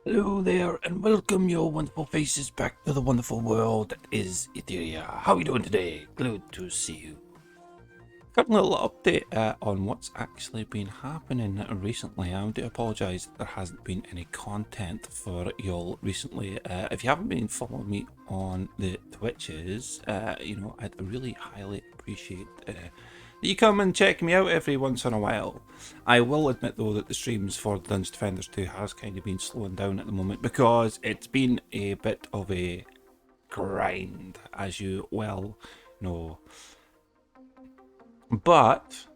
Hello there, and welcome your wonderful faces back to the wonderful world that is Etheria. How are you doing today? Good to see you. Got a little update on what's actually been happening recently. I do apologise that there hasn't been any content for y'all recently. If you haven't been following me on the Twitches, I'd really highly appreciate that you come and check me out every once in a while. I will admit though that the streams for Dungeon Defenders 2 has kind of been slowing down at the moment because it's been a bit of a grind, as you well know. But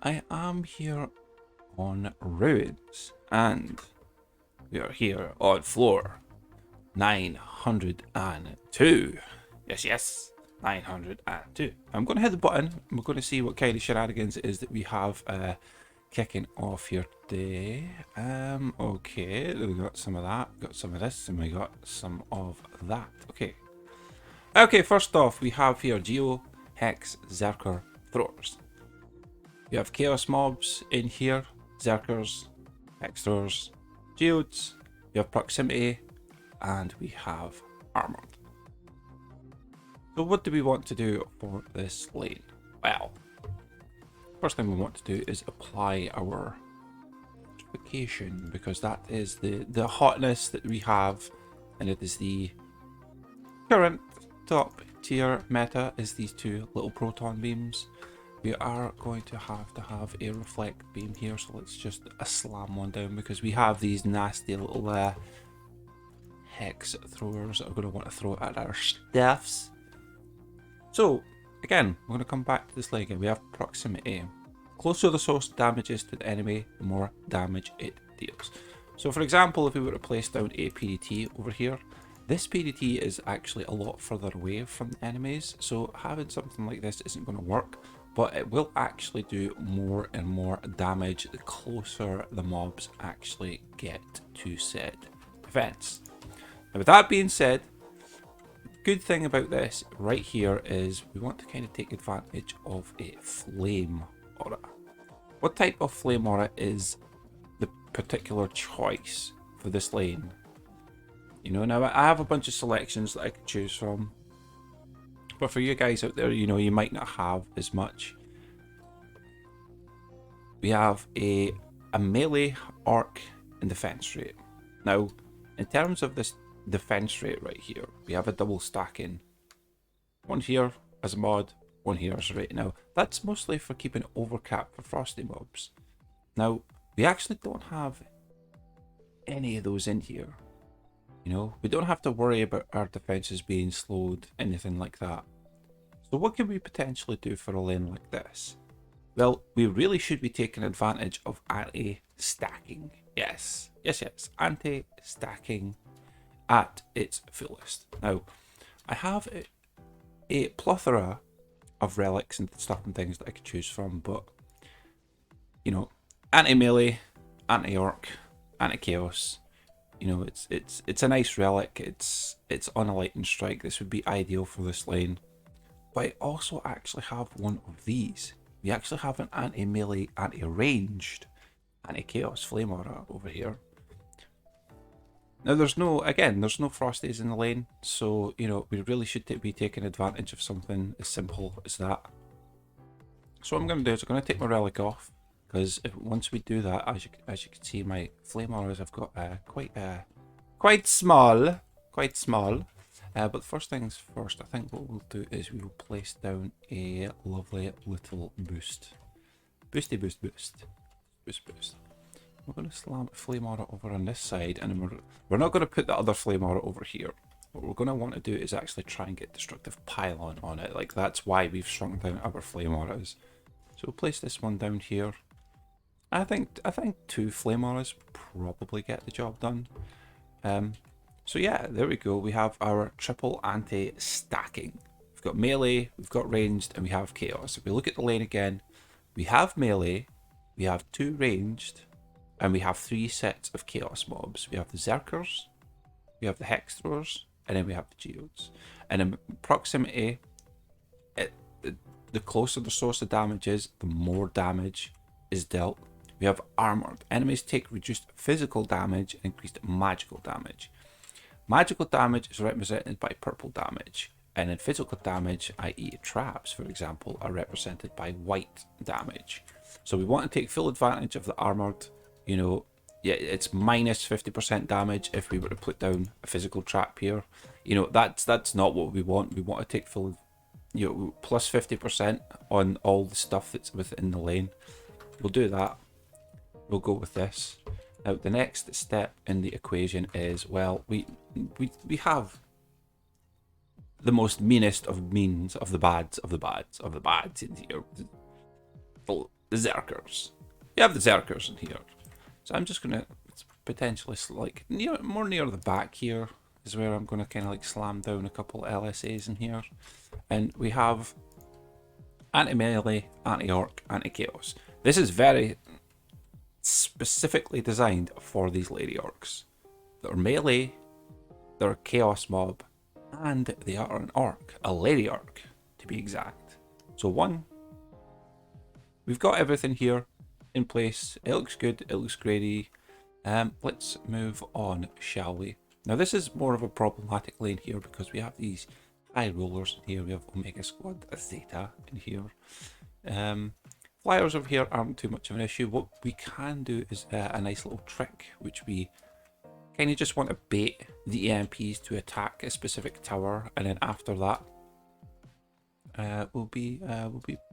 I am here on Ruins, and we are here on floor 902. Yes, 902. I'm going to hit the button, and we're going to see what kind of shenanigans it is that we have kicking off here today. Okay, we got some of that, got some of this, and we got some of that. Okay, first off, we have here Geo, Hex, Zerker, Throwers. We have Chaos Mobs in here, Zerkers, Hex Throwers, Geodes, we have Proximity, and we have Armored. So what do we want to do for this lane? Well, first thing we want to do is apply our fortification, because that is the hotness that we have, and it is the current top tier meta is these two little proton beams. We are going to have a reflect beam here, so let's just slam one down, because we have these nasty little hex throwers that are going to want to throw at our stuffs. So again, we're going to come back to this leg again. We have proximity. Closer the source damages to the enemy, the more damage it deals. So for example, if we were to place down a PDT over here, this PDT is actually a lot further away from the enemies, so having something like this isn't going to work, but it will actually do more and more damage the closer the mobs actually get to said events. Now with that being said, good thing about this right here is we want to kind of take advantage of a flame aura. What type of flame aura is the particular choice for this lane? You know, now I have a bunch of selections that I could choose from, but for you guys out there, you know, you might not have as much. We have a melee, arc, and defense rate. Now, in terms of this defense rate right here, we have a double stacking. One here as a mod, one here as a rate. Now, that's mostly for keeping overcap for frosty mobs. Now, we actually don't have any of those in here. You know, we don't have to worry about our defenses being slowed, anything like that. So what can we potentially do for a lane like this? Well, we really should be taking advantage of anti-stacking. Yes, anti-stacking at its fullest. Now, I have a plethora of relics and stuff and things that I could choose from, but, you know, anti-melee, anti-orc, anti-chaos, you know, it's a nice relic. It's on a lightning strike. This would be ideal for this lane. But I also actually have one of these. We actually have an anti-melee, anti-ranged, anti-chaos flame aura over here. Now there's no frosties in the lane, so you know we really should be taking advantage of something as simple as that. So what I'm going to do is I'm going to take my relic off, because once we do that, as you can see, my flame auras have got quite small. But first things first, I think what we'll do is we will place down a lovely little boost. Boost. We're going to slam a flame aura over on this side, and we're not going to put the other flame aura over here. What we're going to want to do is actually try and get destructive pylon on it. Like, that's why we've shrunk down our flame auras. So we'll place this one down here. I think 2 flame auras probably get the job done. So yeah, there we go. We have our triple anti-stacking. We've got melee, we've got ranged, and we have chaos. If we look at the lane again, we have melee, we have 2 ranged, and we have 3 sets of chaos mobs. We have the Zerkers, we have the Hex Throwers, and then we have the Geodes. And in proximity, the closer the source of damage is, the more damage is dealt. We have armored. Enemies take reduced physical damage and increased magical damage. Magical damage is represented by purple damage, and then physical damage, i.e. traps, for example, are represented by white damage. So we want to take full advantage of the armored, you know, yeah, it's minus 50% damage if we were to put down a physical trap here. You know, that's not what we want. We want to take full, you know, plus 50% on all the stuff that's within the lane. We'll do that. We'll go with this. Now, the next step in the equation is, well, we have the most meanest of means of the bads of the bads of the bads in here. The Zerkers. You have the Zerkers in here. So I'm just gonna potentially like more near the back here is where I'm gonna kind of like slam down a couple LSAs in here, and we have anti-melee, anti-orc, anti-chaos. This is very specifically designed for these lady orcs. They're melee, they're a chaos mob, and they are an orc, a lady orc to be exact. So we've got everything here in place. It looks good, it looks grady. Let's move on, shall we? Now this is more of a problematic lane here because we have these high rollers in here. We have Omega Squad, Zeta in here. Flyers over here aren't too much of an issue. What we can do is a nice little trick, which we kind of just want to bait the EMPs to attack a specific tower, and then after that, we'll be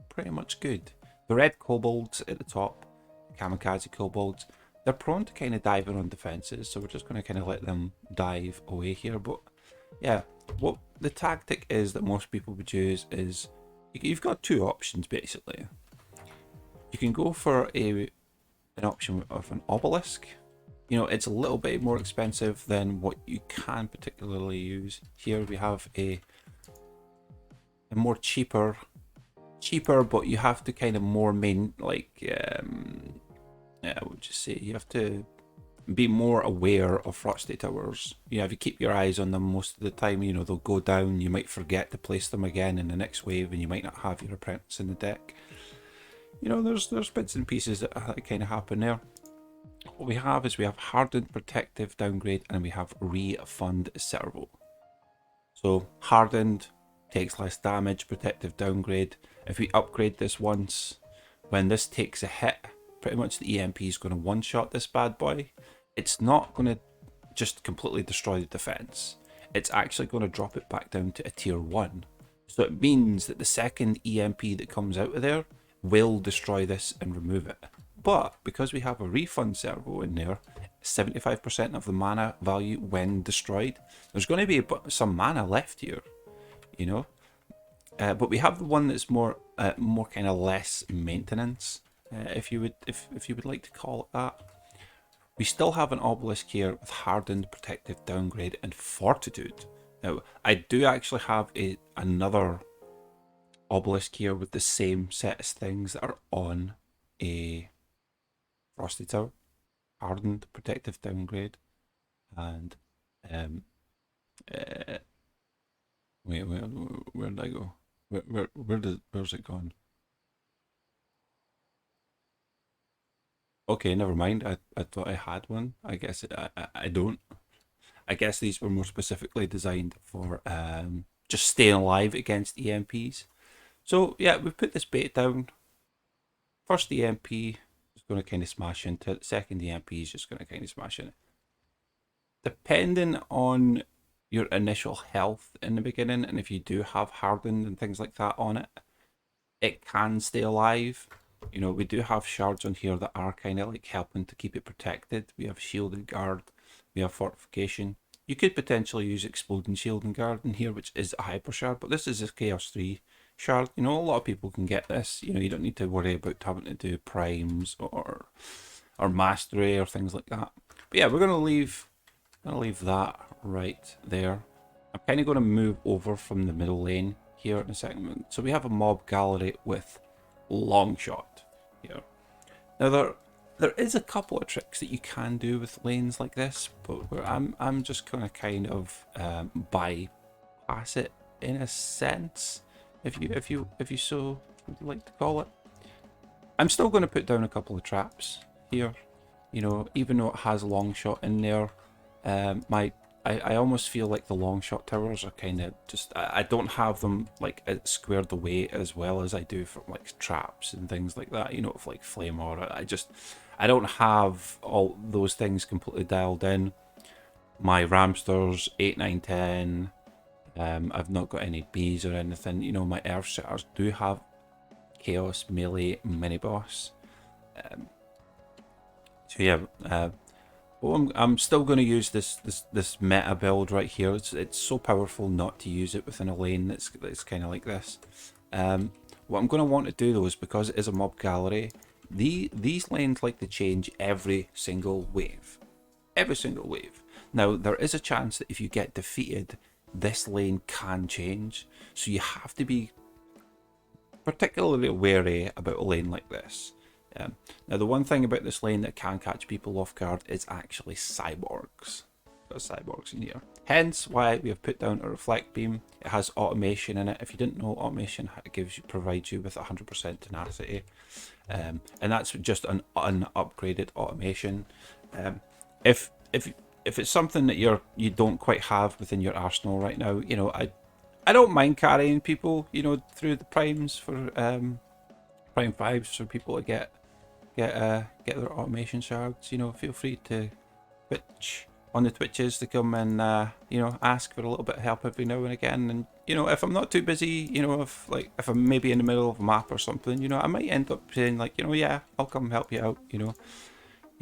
pretty much good. The red kobolds at the top, kamikaze kobolds, they're prone to kind of diving on defenses, so we're just going to kind of let them dive away here. But yeah, what the tactic is that most people would use is you've got two options basically. You can go for an option of an obelisk. You know, it's a little bit more expensive than what you can particularly use. Here we have a more cheaper, but you have to kind of more main, like, I would just say you have to be more aware of frosty towers. You know, if you keep your eyes on them most of the time, you know, they'll go down, you might forget to place them again in the next wave, and you might not have your apprentice in the deck. You know, there's bits and pieces that kind of happen there. What we have is we have hardened protective downgrade, and we have refund servo. So hardened takes less damage, protective downgrade. If we upgrade this once, when this takes a hit, pretty much the EMP is going to one-shot this bad boy. It's not going to just completely destroy the defense. It's actually going to drop it back down to a tier 1. So it means that the second EMP that comes out of there will destroy this and remove it. But because we have a refund servo in there, 75% of the mana value when destroyed, there's going to be some mana left here, you know. But we have the one that's more kind of less maintenance, if you would like to call it that. We still have an obelisk here with hardened, protective downgrade, and fortitude. Now I do actually have another obelisk here with the same set of things that are on a frosty tower. Hardened, protective downgrade, and wait, where did I go? Where's it gone? Okay, never mind. I thought I had one. I guess I don't. I guess these were more specifically designed for just staying alive against EMPs. So yeah, we've put this bait down. First EMP is going to kind of smash into it. Second EMP is just going to kind of smash in it. Depending on your initial health in the beginning, and if you do have hardened and things like that on it, it can stay alive. You know, we do have shards on here that are kind of like helping to keep it protected. We have shielded guard, we have fortification. You could potentially use exploding shield and guard in here, which is a hyper shard, but this is a chaos 3 shard. You know, a lot of people can get this. You know, you don't need to worry about having to do primes or mastery or things like that. But yeah, we're gonna leave that right there. I'm kind of going to move over from the middle lane here in a second. So we have a mob gallery with long shot here. Now there is a couple of tricks that you can do with lanes like this, but I'm just going to kind of bypass it in a sense, if you so would like to call it. I'm still going to put down a couple of traps here. You know, even though it has long shot in there, I almost feel like the long shot towers are kind of just, I don't have them like squared away as well as I do for like traps and things like that, you know, for like flame aura. I don't have all those things completely dialed in. My Ramsters 8, 9, 10, I've not got any bees or anything. You know, my Earthshatters do have Chaos Melee Mini Boss. So yeah, well, I'm still going to use this meta build right here. It's so powerful not to use it within a lane that's kind of like this. What I'm going to want to do though is, because it is a mob gallery, these lanes like to change every single wave. Every single wave. Now, there is a chance that if you get defeated, this lane can change. So you have to be particularly wary about a lane like this. Now, the one thing about this lane that can catch people off guard is actually cyborgs. There's cyborgs in here. Hence why we have put down a reflect beam. It has automation in it. If you didn't know, automation provides you with 100% tenacity. And that's just an unupgraded automation. If it's something that you don't quite have within your arsenal right now, you know, I don't mind carrying people, you know, through the primes for prime 5s for people to get their automation shards. You know, feel free to Twitch on the Twitches to come and you know, ask for a little bit of help every now and again. And you know, if I'm not too busy, you know, if I'm maybe in the middle of a map or something, you know, I might end up saying like, you know, yeah, I'll come help you out. You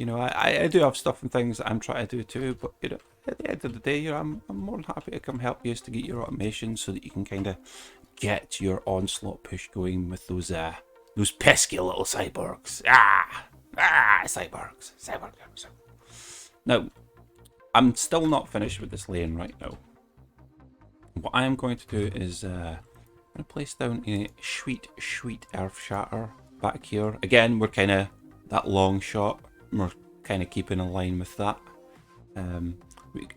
know, I do have stuff and things that I'm trying to do too, but you know, at the end of the day, you know, I'm more than happy to come help you to get your automation so that you can kind of get your onslaught push going with those pesky little cyborgs. Cyborgs. Now, I'm still not finished with this lane right now. What I am going to do is I'm going to place down a sweet Earth Shatter back here. Again, we're kind of that long shot. We're kind of keeping in line with that.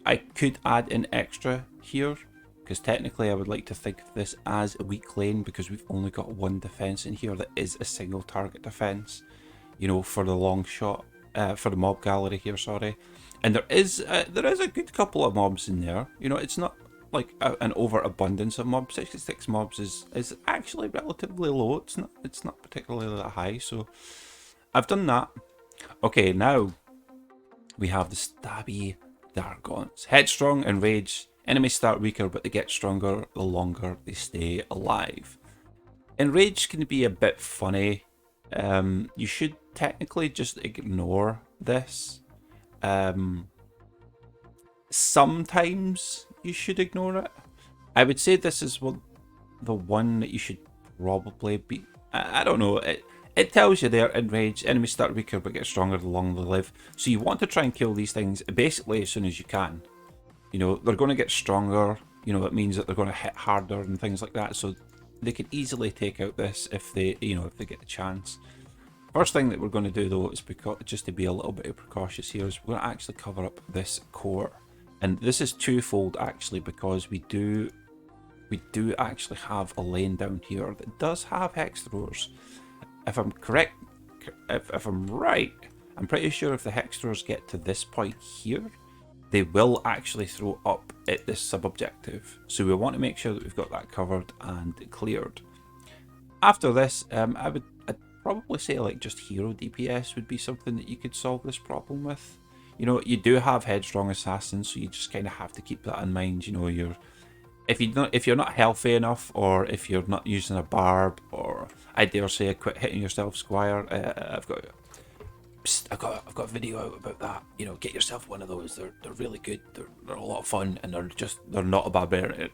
I could add an extra here, because technically I would like to think of this as a weak lane, because we've only got one defense in here that is a single target defense, you know, for the long shot, for the mob gallery here, sorry. And there is a good couple of mobs in there. You know, it's not like an overabundance of mobs. 66 mobs is actually relatively low. It's not particularly that high, so I've done that. Okay, now we have the stabby Dargons. Headstrong and rage. Enemies start weaker, but they get stronger the longer they stay alive. Enrage can be a bit funny. You should technically just ignore this. Sometimes you should ignore it. I would say this is the one that you should probably be. I don't know. It tells you there, enrage, enemies start weaker but get stronger the longer they live. So you want to try and kill these things basically as soon as you can. You know, they're going to get stronger. You know, it means that they're going to hit harder and things like that. So they could easily take out this if they get the chance. First thing that we're going to do though is, just to be a little bit precautious here, is we're going to actually cover up this core. And this is twofold actually, because we do actually have a lane down here that does have hex throwers. If I'm correct, if I'm right, I'm pretty sure if the hex throwers get to this point here, they will actually throw up at this sub-objective. So we want to make sure that we've got that covered and cleared. After this, I'd probably say like just hero DPS would be something that you could solve this problem with. You know, you do have headstrong assassins, so you just kind of have to keep that in mind. You know, if you're not healthy enough, or if you're not using a barb, or I dare say quit hitting yourself, Squire. I've got a video out about that. You know, get yourself one of those. They're really good. They're a lot of fun, and they're not a barbarian.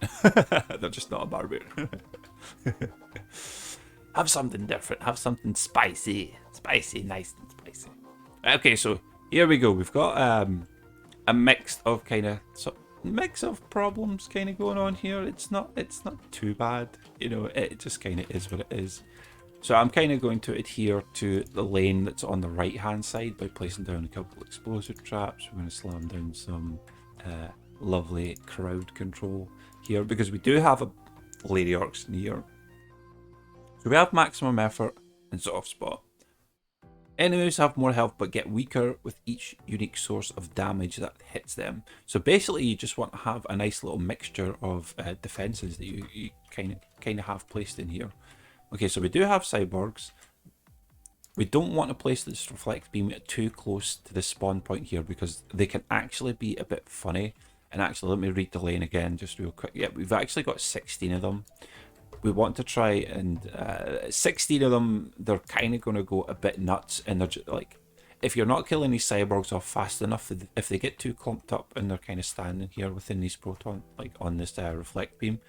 They're just not a barbarian. Have something different. Have something spicy, nice and spicy. Okay, so here we go. We've got a mix of problems kind of going on here. It's not too bad. You know, it just kind of is what it is. So I'm kind of going to adhere to the lane that's on the right hand side by placing down a couple of explosive traps. We're going to slam down some lovely crowd control here, because we do have a Lady Orcs in here. So we have maximum effort and soft spot. Enemies have more health but get weaker with each unique source of damage that hits them. So basically you just want to have a nice little mixture of defenses that you kind of have placed in here. Okay, so we do have cyborgs. We don't want to place this reflect beam too close to the spawn point here because they can actually be a bit funny. And actually, let me read the lane again just real quick. Yeah, we've actually got 16 of them. We want to try and 16 of them, they're kind of going to go a bit nuts, and they're just like, if you're not killing these cyborgs off fast enough, if they get too clumped up and they're kind of standing here within these proton, like on this reflect beam,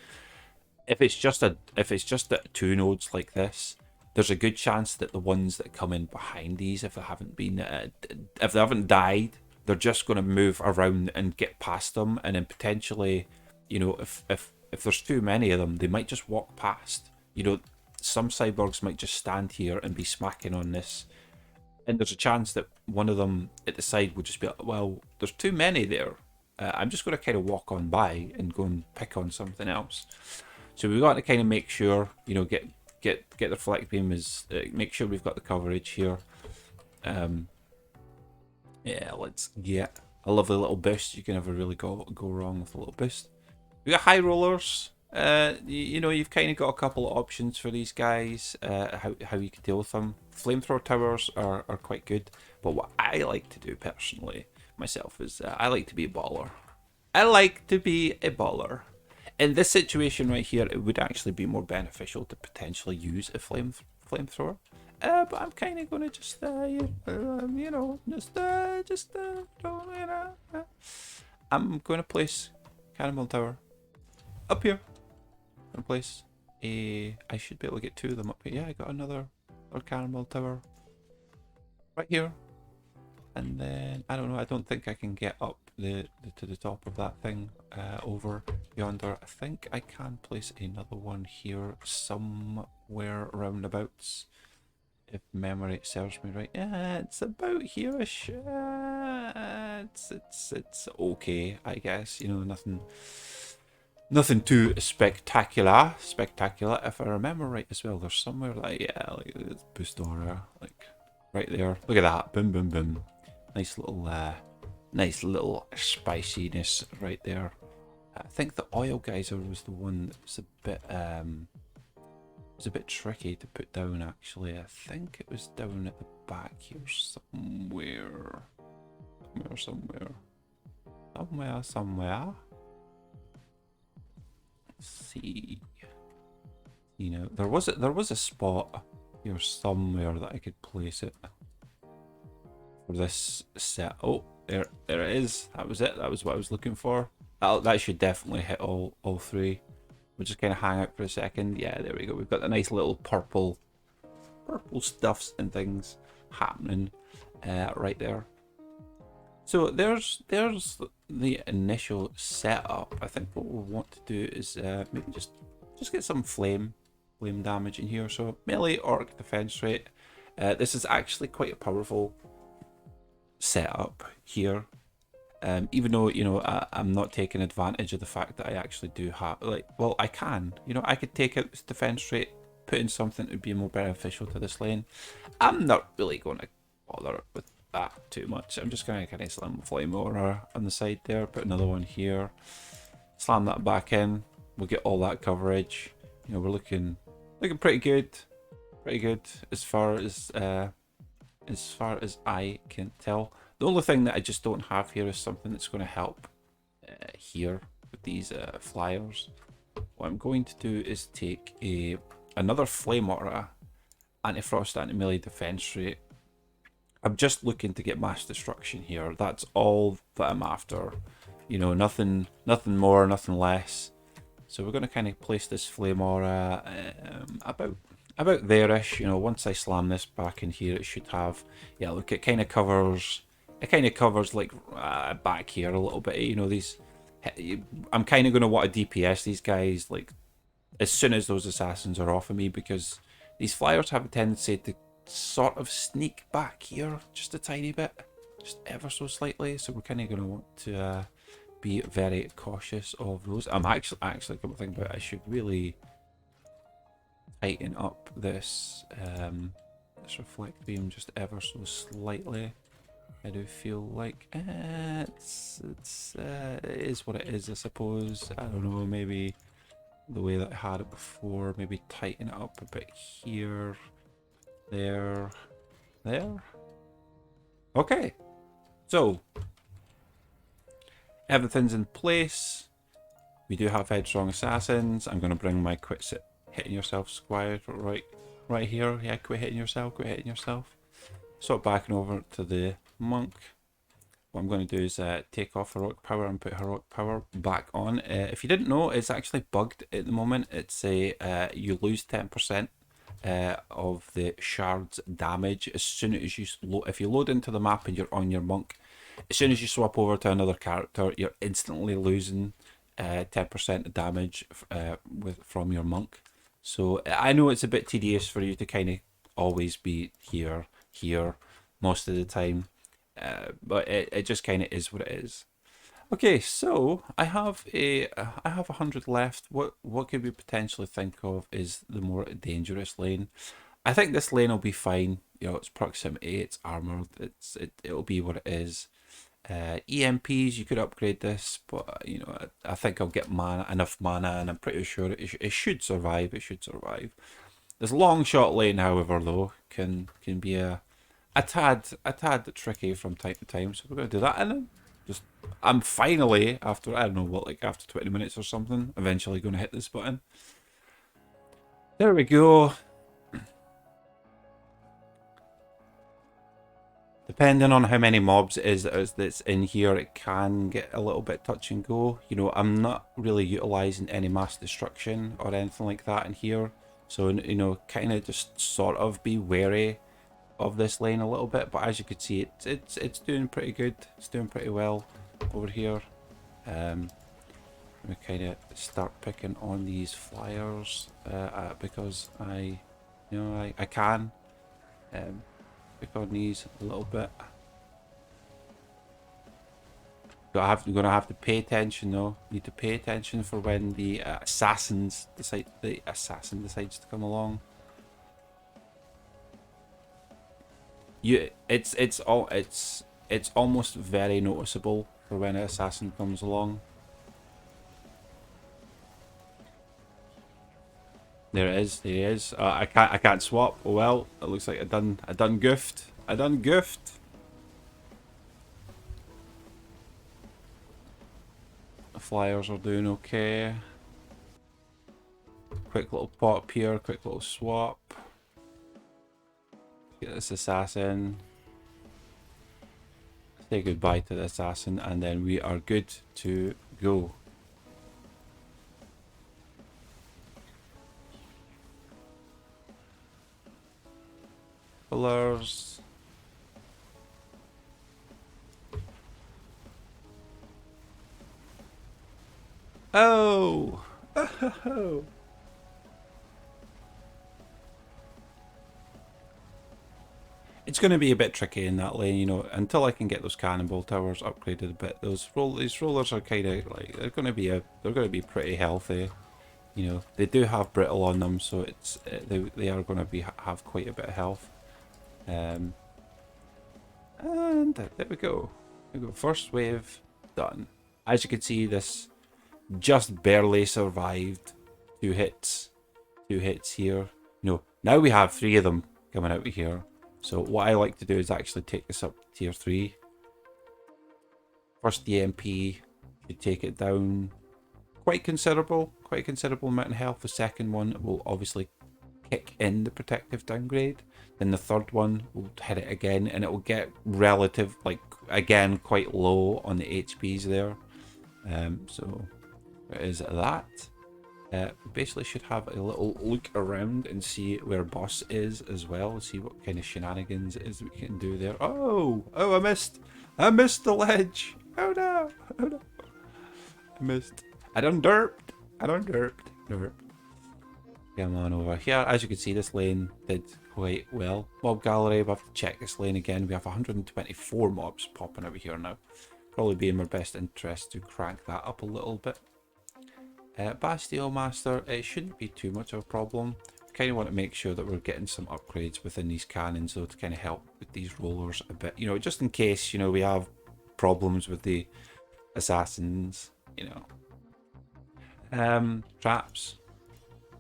if it's just at 2 nodes like this, there's a good chance that the ones that come in behind these, if they haven't died, they're just going to move around and get past them, and then potentially, you know, if there's too many of them, they might just walk past. You know, some cyborgs might just stand here and be smacking on this. And there's a chance that one of them at the side would just be like, well, there's too many there. I'm just going to kind of walk on by and go and pick on something else. So we've got to kind of make sure, you know, get the reflect beam make sure we've got the coverage here. Yeah, let's get a lovely little boost. You can never really go wrong with a little boost. We got high rollers. You know, you've kind of got a couple of options for these guys, how you can deal with them. Flamethrower towers are quite good, but what I like to do personally myself is I like to be a baller. I like to be a baller. In this situation right here, it would actually be more beneficial to potentially use a flamethrower. But I'm kind of going to just, you know, I'm going to place Cannonball Tower up here. I'm going to place I should be able to get 2 of them up here. Yeah, I got another Cannonball Tower right here. And then, I don't know, I don't think I can get up to the top of that thing over yonder. I think I can place another one here somewhere roundabouts, if memory serves me right. Yeah, it's about here-ish. It's okay, I guess. You know, nothing too spectacular. If I remember right as well, there's somewhere like, yeah, like this boost aura, like right there. Look at that, boom, boom, boom. Nice little spiciness right there. I think the oil geyser was the one that was a bit tricky to put down actually. I think it was down at the back here somewhere. Somewhere. Let's see. You know, there was a spot here somewhere that I could place it for this set. Oh, there it is. That was it. That was what I was looking for. That should definitely hit all 3. We'll just kind of hang out for a second. Yeah, there we go. We've got the nice little purple stuffs and things happening right there. So there's the initial setup. I think what we'll want to do is maybe just get some flame damage in here. So melee orc defense rate. This is actually quite a powerful setup here. Even though, you know, I'm not taking advantage of the fact that I actually do have, like, well, I can, you know, I could take out this defense rate, put in something that would be more beneficial to this lane. I'm not really going to bother with that too much. I'm just going to kind of slam flame aura on the side there, put another one here, slam that back in. We'll get all that coverage. You know, we're looking pretty good, as far as I can tell. The only thing that I just don't have here is something that's going to help here with these flyers. What I'm going to do is take another flame aura, anti-frost, anti-melee defense rate. I'm just looking to get mass destruction here. That's all that I'm after. You know, nothing more, nothing less. So we're going to kind of place this flame aura about there-ish. You know, once I slam this back in here, it should have, yeah, look, it kind of covers like back here a little bit. You know, these, I'm kind of going to want to DPS these guys like as soon as those assassins are off of me, because these flyers have a tendency to sort of sneak back here just a tiny bit, just ever so slightly. So we're kind of going to want to be very cautious of those. I'm actually come to think about it, I should really tighten up this this reflect beam just ever so slightly. I do feel like it is what it is, I suppose. I don't know, maybe the way that I had it before, maybe tighten it up a bit here, there. Okay, so everything's in place. We do have headstrong assassins. I'm going to bring my quit hitting yourself squire right here. Yeah, quit hitting yourself, quit hitting yourself. Swap back and over to the monk. What I'm going to do is take off heroic power and put heroic power back on. If you didn't know, it's actually bugged at the moment. It's a you lose 10% of the shards damage as soon as you if you load into the map and you're on your monk. As soon as you swap over to another character, you're instantly losing 10% of damage from your monk. So I know it's a bit tedious for you to kind of always be here most of the time, but it just kind of is what it is. Okay, so I have 100 left. What could we potentially think of is the more dangerous lane? I think this lane will be fine. You know, it's proximity, it's armored, it'll be what it is. EMPs, you could upgrade this, but you know, I think I'll get enough mana, and I'm pretty sure it should survive. It should survive. This long shot lane, however, though, can be a tad tricky from time to time. So we're gonna do that, and then I'm finally, after I don't know what, like after 20 minutes or something, eventually gonna hit this button. There we go. Depending on how many mobs it is that's in here, it can get a little bit touch and go. You know, I'm not really utilising any mass destruction or anything like that in here. So, you know, kind of just sort of be wary of this lane a little bit. But as you can see, it's doing pretty good. It's doing pretty well over here. We kind of start picking on these flyers because I can. Pick on these a little bit. You're gonna have to pay attention though. Need to pay attention for when the assassin decides to come along. It's almost very noticeable for when an assassin comes along. There it is. There he is. I can't swap. Oh well. It looks like I done goofed. I done goofed. The flyers are doing okay. Quick little pop here. Quick little swap. Get this assassin. Say goodbye to the assassin, and then we are good to go. Pillars. Oh! Oh! It's going to be a bit tricky in that lane, you know, until I can get those cannonball towers upgraded a bit. These rollers are kind of like they're going to be pretty healthy. You know, they do have brittle on them, so it's they are going to have quite a bit of health. And there we go. First wave done. As you can see, this just barely survived 2 hits. 2 hits here. No, now we have 3 of them coming out of here. So what I like to do is actually take this up to tier 3. First EMP should take it down quite considerable amount of health. The second one will obviously kick in the protective downgrade. Then the third one will hit it again, and it will get relative, like, again, quite low on the HPs there. So it is that. We basically should have a little look around and see where boss is as well. See what kind of shenanigans it is we can do there. Oh, I missed the ledge. Oh no, I missed. I done derped. Derp. Come on over here. As you can see, this lane did quite well. Mob gallery, we have to check this lane again. We have 124 mobs popping over here now. Probably be in our best interest to crank that up a little bit. Bastille Master, it shouldn't be too much of a problem. kind of want to make sure that we're getting some upgrades within these cannons, though, to kind of help with these rollers a bit. You know, just in case, you know, we have problems with the assassins, you know. Traps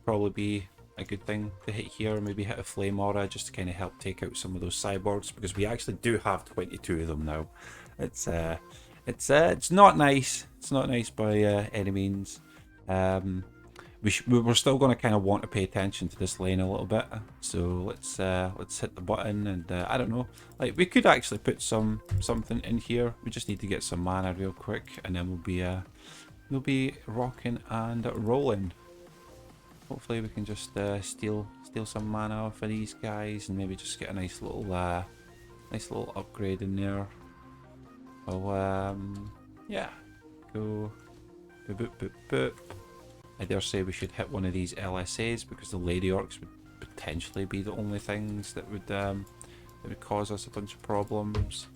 probably be a good thing to hit here. Maybe hit a flame aura just to kind of help take out some of those cyborgs, because we actually do have 22 of them now. It's not nice. It's not nice by any means. We're still going to kind of want to pay attention to this lane a little bit. So let's hit the button, and I don't know. Like, we could actually put something in here. We just need to get some mana real quick, and then we'll be rocking and rolling. Hopefully we can just steal some mana off of these guys, and maybe just get a nice little upgrade in there. Oh, yeah, go boop boop boop boop. I dare say we should hit one of these LSAs, because the Lady Orcs would potentially be the only things that would cause us a bunch of problems.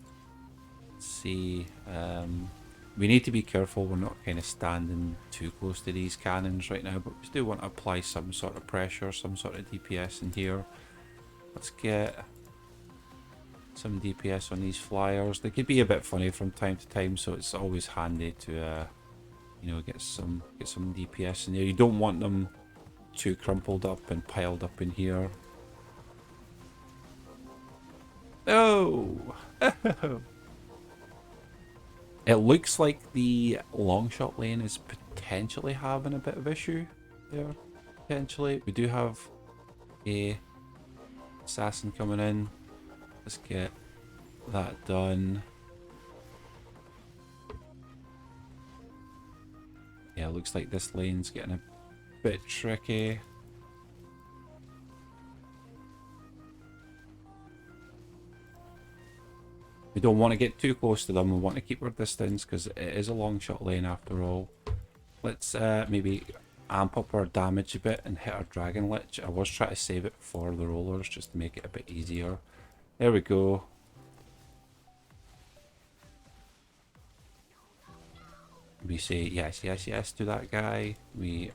Let's see. We need to be careful we're not kind of standing too close to these cannons right now, but we do want to apply some sort of pressure, some sort of DPS in here. Let's get some DPS on these flyers. They could be a bit funny from time to time, so it's always handy to you know, get some DPS in there. You don't want them too crumpled up and piled up in here. Oh! It looks like the long shot lane is potentially having a bit of issue there. Potentially. We do have a assassin coming in. Let's get that done. Yeah, it looks like this lane's getting a bit tricky. We don't want to get too close to them. We want to keep our distance, because it is a long shot lane after all. Let's maybe amp up our damage a bit and hit our Dragon Lich. I was trying to save it for the rollers just to make it a bit easier. There we go. We say yes, yes, yes to that guy. We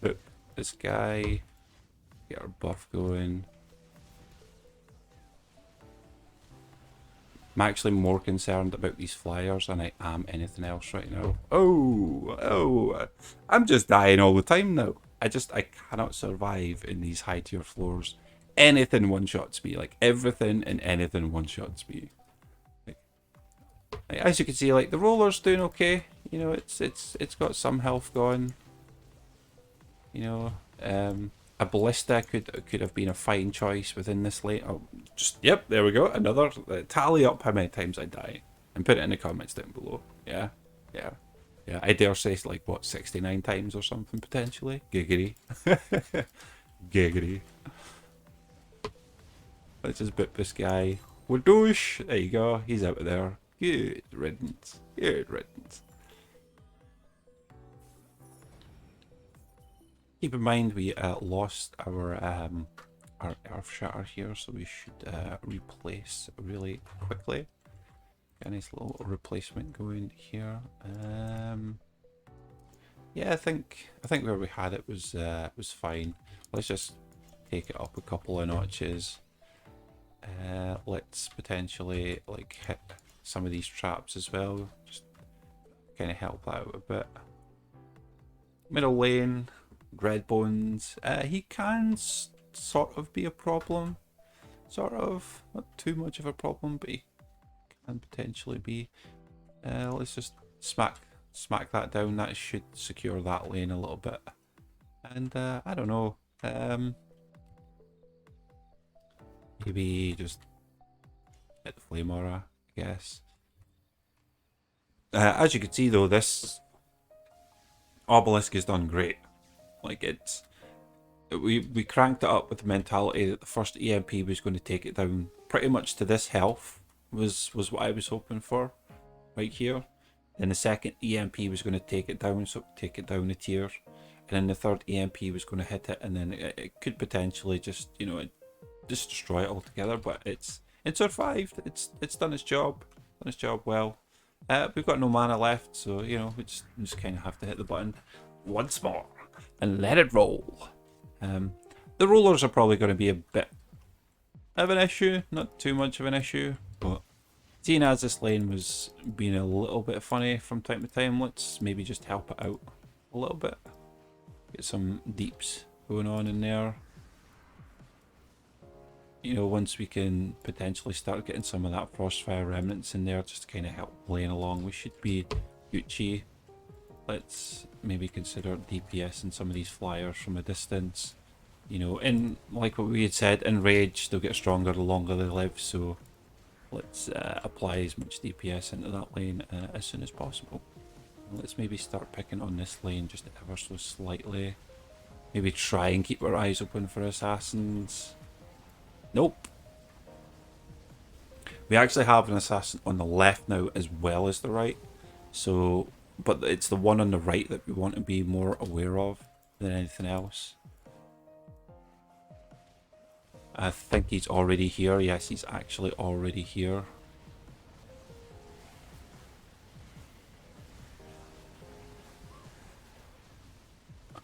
boop this guy. Get our buff going. I'm actually more concerned about these flyers than I am anything else right now. Oh, I'm just dying all the time now. I cannot survive in these high tier floors. Anything one-shots me, like everything and anything one-shots me. Like, as you can see, like the roller's doing okay. You know, it's got some health going. You know, a ballista could have been a fine choice within this lane. Oh, yep, there we go. Another tally up how many times I die, and put it in the comments down below. Yeah. I dare say it's like what, 69 times or something potentially. Giggity, giggity. Let's just boop this guy. Wadoosh. There you go. He's out of there. Good riddance. Good riddance. Keep in mind we lost our Earth Shatter here, so we should replace really quickly. Get a nice little replacement going here. Yeah, I think where we had it was fine. Let's just take it up a couple of notches. Let's potentially like hit some of these traps as well, just kind of help that out a bit. Middle lane. Red Bones, he can sort of be a problem. Sort of, not too much of a problem, but he can potentially be. Let's just smack that down. That should secure that lane a little bit. And I don't know. Maybe just hit the Flame Aura, I guess. As you can see though, this Obelisk has done great. Like we cranked it up with the mentality that the first EMP was going to take it down pretty much to this health was what I was hoping for right here. Then the second EMP was going to take it down, so take it down a tier, and then the third EMP was going to hit it, and then it could potentially just, you know, just destroy it altogether. But it survived. It's done its job well. We've got no mana left, so you know we just kind of have to hit the button once more and let it roll. The rollers are probably going to be a bit of an issue, not too much of an issue, but seeing as this lane was being a little bit funny from time to time, let's maybe just help it out a little bit. Get some deeps going on in there. You know, once we can potentially start getting some of that Frostfire remnants in there, just to kind of help playing along, we should be Gucci. Let's maybe consider DPS in some of these flyers from a distance. You know, and like what we had said, in Rage, they'll get stronger the longer they live, so let's apply as much DPS into that lane as soon as possible. Let's maybe start picking on this lane just ever so slightly. Maybe try and keep our eyes open for assassins. Nope. We actually have an assassin on the left now as well as the right. So, but it's the one on the right that we want to be more aware of than anything else. I think he's already here. Yes, he's actually already here.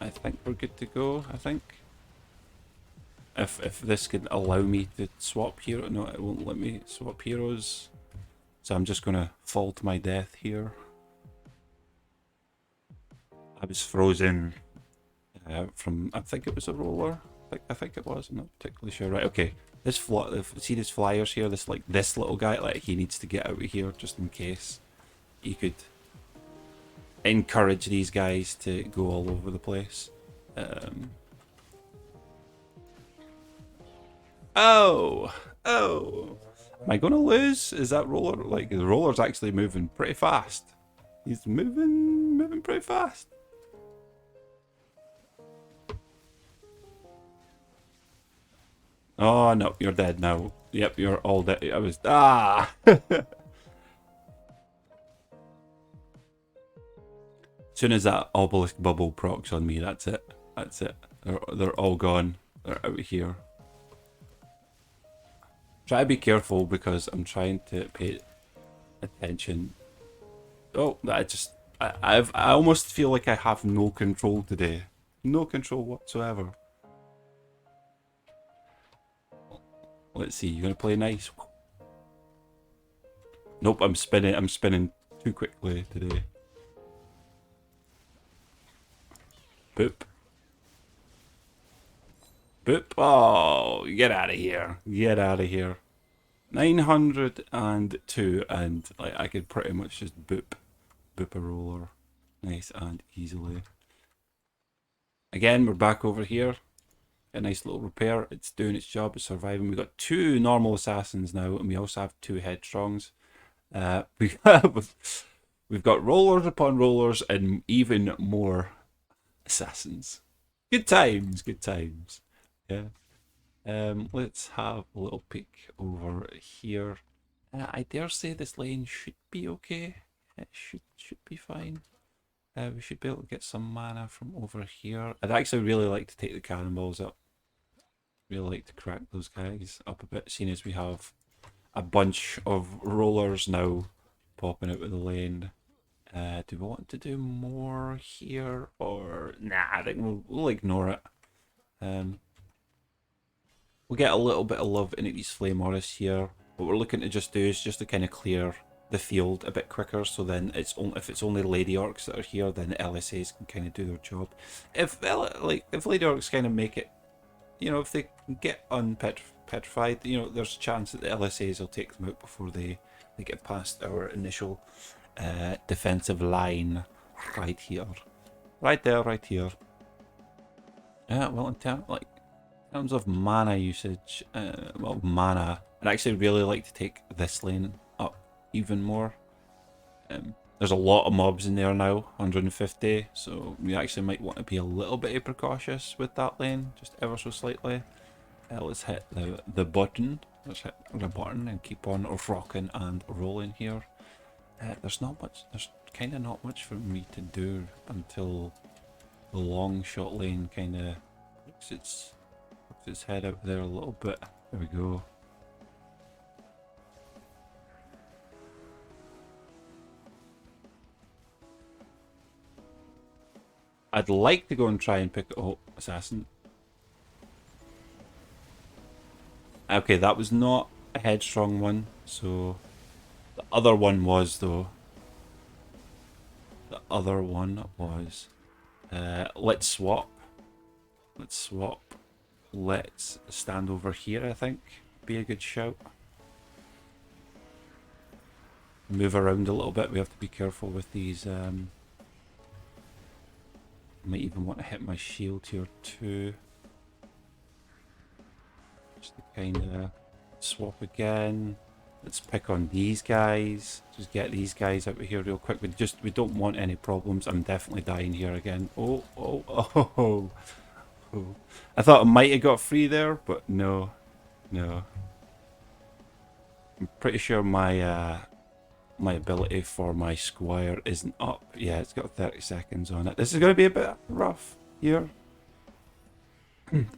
I think we're good to go, I think. If this could allow me to swap hero, no, it won't let me swap heroes. So I'm just gonna fall to my death here. I was frozen from, I think it was a roller. I think it was, I'm not particularly sure. Right, okay. This see these flyers here, this little guy, like he needs to get out of here just in case. He could encourage these guys to go all over the place. Oh! Am I gonna lose? Is that roller, like, the roller's actually moving pretty fast. He's moving pretty fast. Oh no, you're dead now. Yep, you're all dead. I was, Soon as that obelisk bubble procs on me, that's it. That's it. They're all gone. They're out of here. Try to be careful because I'm trying to pay attention. Oh, I almost feel like I have no control today. No control whatsoever. Let's see, you're gonna play nice. Nope, I'm spinning too quickly today. Boop. Boop. Oh, get out of here. Get out of here. 902, and like I could pretty much just boop a roller nice and easily. Again, we're back over here. A nice little repair. It's doing its job. It's surviving. We've got 2 normal assassins now, and we also have 2 headstrongs. We've got rollers upon rollers and even more assassins. Good times, good times. Yeah. Let's have a little peek over here. I dare say this lane should be okay. It should be fine. We should be able to get some mana from over here. I'd actually really like to take the cannonballs up. Really like to crack those guys up a bit, seeing as we have a bunch of rollers now popping out of the lane. Do we want to do more here, or nah? I think we'll ignore it. We'll get a little bit of love into these flame auras here. What we're looking to just do is just to kind of clear the field a bit quicker, so then if it's only lady orcs that are here, then the LSAs can kind of do their job. If lady orcs kind of make it, you know, if they get unpetrified, you know, there's a chance that the LSAs will take them out before they get past our initial defensive line right here. Right there, right here. Yeah, well, in terms of mana usage, well, mana, I'd actually really like to take this lane up even more. There's a lot of mobs in there now, 150, so we actually might want to be a little bit precautious with that lane, just ever so slightly. Let's hit the button. Let's hit the button and keep on rocking and rolling here. There's kind of not much for me to do until the long shot lane kind of looks its head out there a little bit. There we go. I'd like to go and try and pick... Oh, assassin. Okay, that was not a headstrong one, so the other one was though. The other one was. Let's swap. Let's swap. Let's stand over here, I think. Be a good shout. Move around a little bit. We have to be careful with these. Might even want to hit my shield here too. Just to kind of swap again. Let's pick on these guys. Just get these guys out of here real quick. We don't want any problems. I'm definitely dying here again. Oh. I thought I might have got free there, but no. I'm pretty sure my my ability for my squire isn't up. Yeah, it's got 30 seconds on it. This is going to be a bit rough here.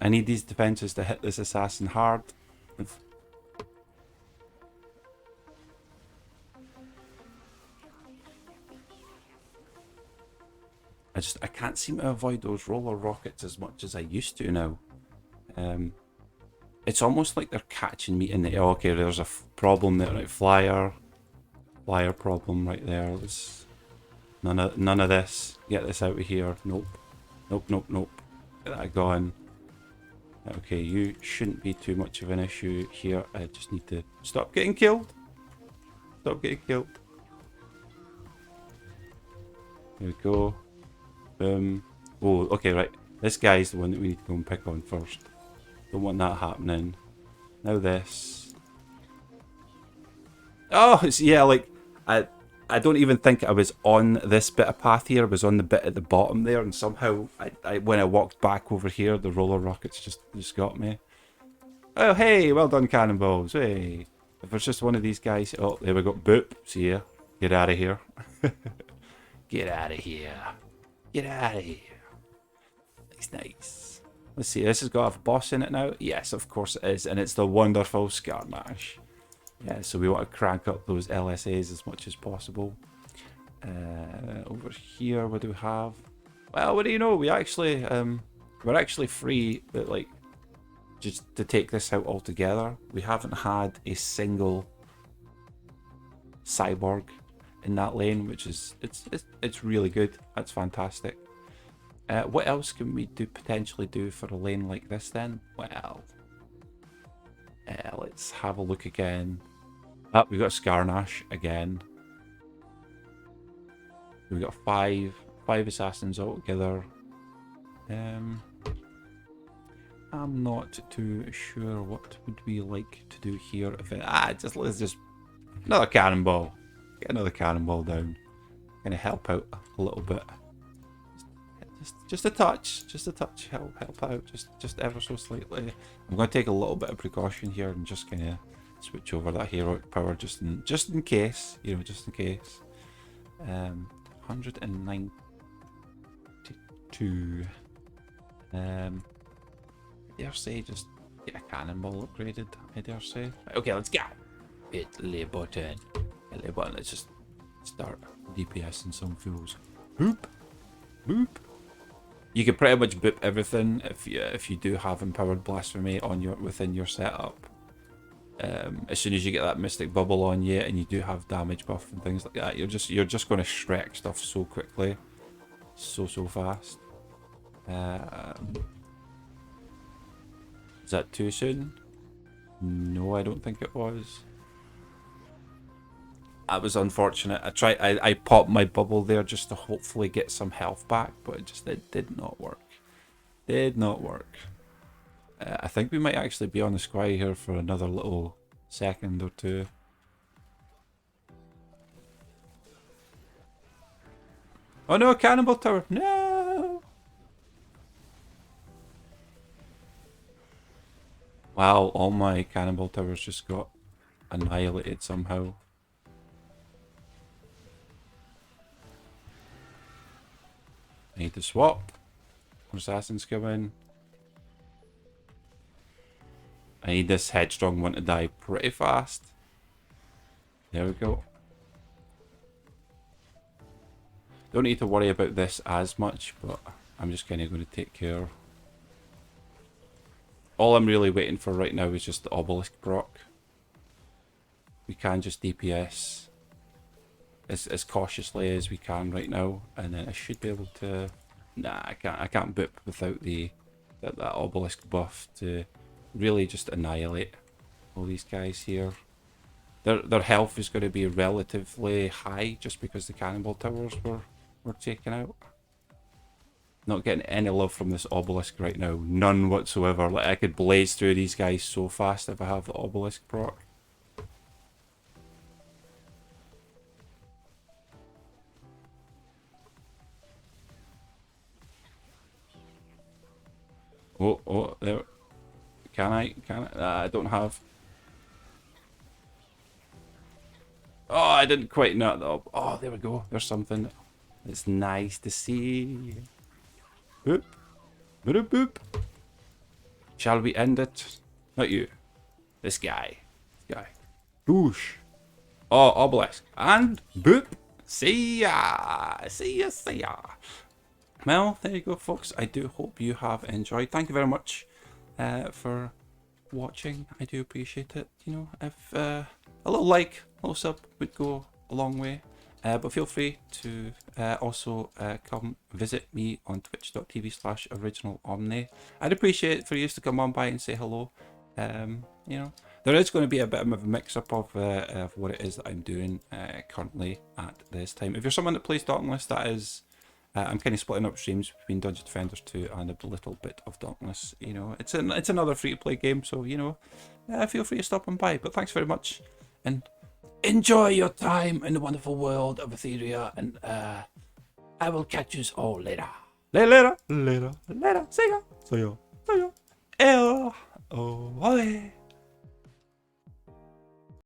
I need these defenses to hit this assassin hard. I can't seem to avoid those roller rockets as much as I used to now. It's almost like they're catching me in the air. Okay, there's a problem there, right? Flyer problem right there. Let's, none of this. Get this out of here. Nope. Get that gone. Okay, you shouldn't be too much of an issue here. I just need to stop getting killed. Stop getting killed. Here we go. Boom. Oh, okay, right. This guy's the one that we need to go and pick on first. Don't want that happening. Now this. Oh, it's, yeah, like, I don't even think I was on this bit of path here. I was on the bit at the bottom there, and somehow, when I walked back over here, the roller rockets just got me. Oh, hey, well done, cannonballs. Hey. If it's just one of these guys... Oh, there we go. Boop. See ya. Get out of here. Get out of here. Get out of here. Nice. Let's see. This has got a boss in it now. Yes, of course it is. And it's the wonderful Scarnash. Yeah, so we want to crank up those LSAs as much as possible. Over here, what do we have? Well, what do you know? We're actually free, but like, just to take this out altogether. We haven't had a single cyborg in that lane, which is it's really good. That's fantastic. What else can we potentially do for a lane like this then? Well, let's have a look again. Oh, we've got Scarnash again. We've got five assassins altogether. I'm not too sure what would we like to do here. If it, let's just another cannonball. Get another cannonball down. Gonna help out a little bit. Just a touch. Help out. Just ever so slightly. I'm gonna take a little bit of precaution here and just gonna switch over that heroic power just in case, you know, just in case. 192. I dare say just get a cannonball upgraded. I dare say. Okay, let's go. Hit the button. Let's just start DPS in some fools. Boop. You can pretty much boop everything if you do have empowered blasphemy on within your setup. As soon as you get that mystic bubble on you and you do have damage buff and things like that, you're just going to Shrek stuff so quickly, so fast. Is that too soon? No, I don't think it was. That was unfortunate. I popped my bubble there just to hopefully get some health back, but it did not work. I think we might actually be on the square here for another little second or two. Oh no, cannonball tower! No! Wow, all my cannonball towers just got annihilated somehow. I need to swap. Assassins come in. I need this headstrong one to die pretty fast. There we go. Don't need to worry about this as much, but I'm just kind of going to take care. All I'm really waiting for right now is just the obelisk proc. We can just DPS as cautiously as we can right now, and then I should be able to. Nah, I can't boop without that obelisk buff to really just annihilate all these guys here. Their health is going to be relatively high just because the cannonball towers were taken out. Not getting any love from this obelisk right now, none whatsoever. Like I could blaze through these guys so fast if I have the obelisk proc. Oh, there. Can I? I don't have. Oh, I didn't quite know. Oh, there we go. There's something. It's nice to see. Boop. Boop, boop. Shall we end it? Not you. This guy. This guy. Boosh. Oh, obelisk. And boop. See ya. See ya, see ya. Well, there you go, folks. I do hope you have enjoyed. Thank you very much for watching. I do appreciate it. You know, if a little like, a little sub would go a long way. But feel free to also come visit me on twitch.tv/originalomni. I'd appreciate it for you to come on by and say hello. You know, there is going to be a bit of a mix-up of what it is that I'm doing currently at this time. If you're someone that plays Dauntless, that is... I'm kind of splitting up streams between Dungeon Defenders 2 and a little bit of Dauntless. You know, it's another free-to-play game, so, you know, feel free to stop on by. But thanks very much, and enjoy your time in the wonderful world of Etheria, and I will catch you all later. Later. See ya. Oh,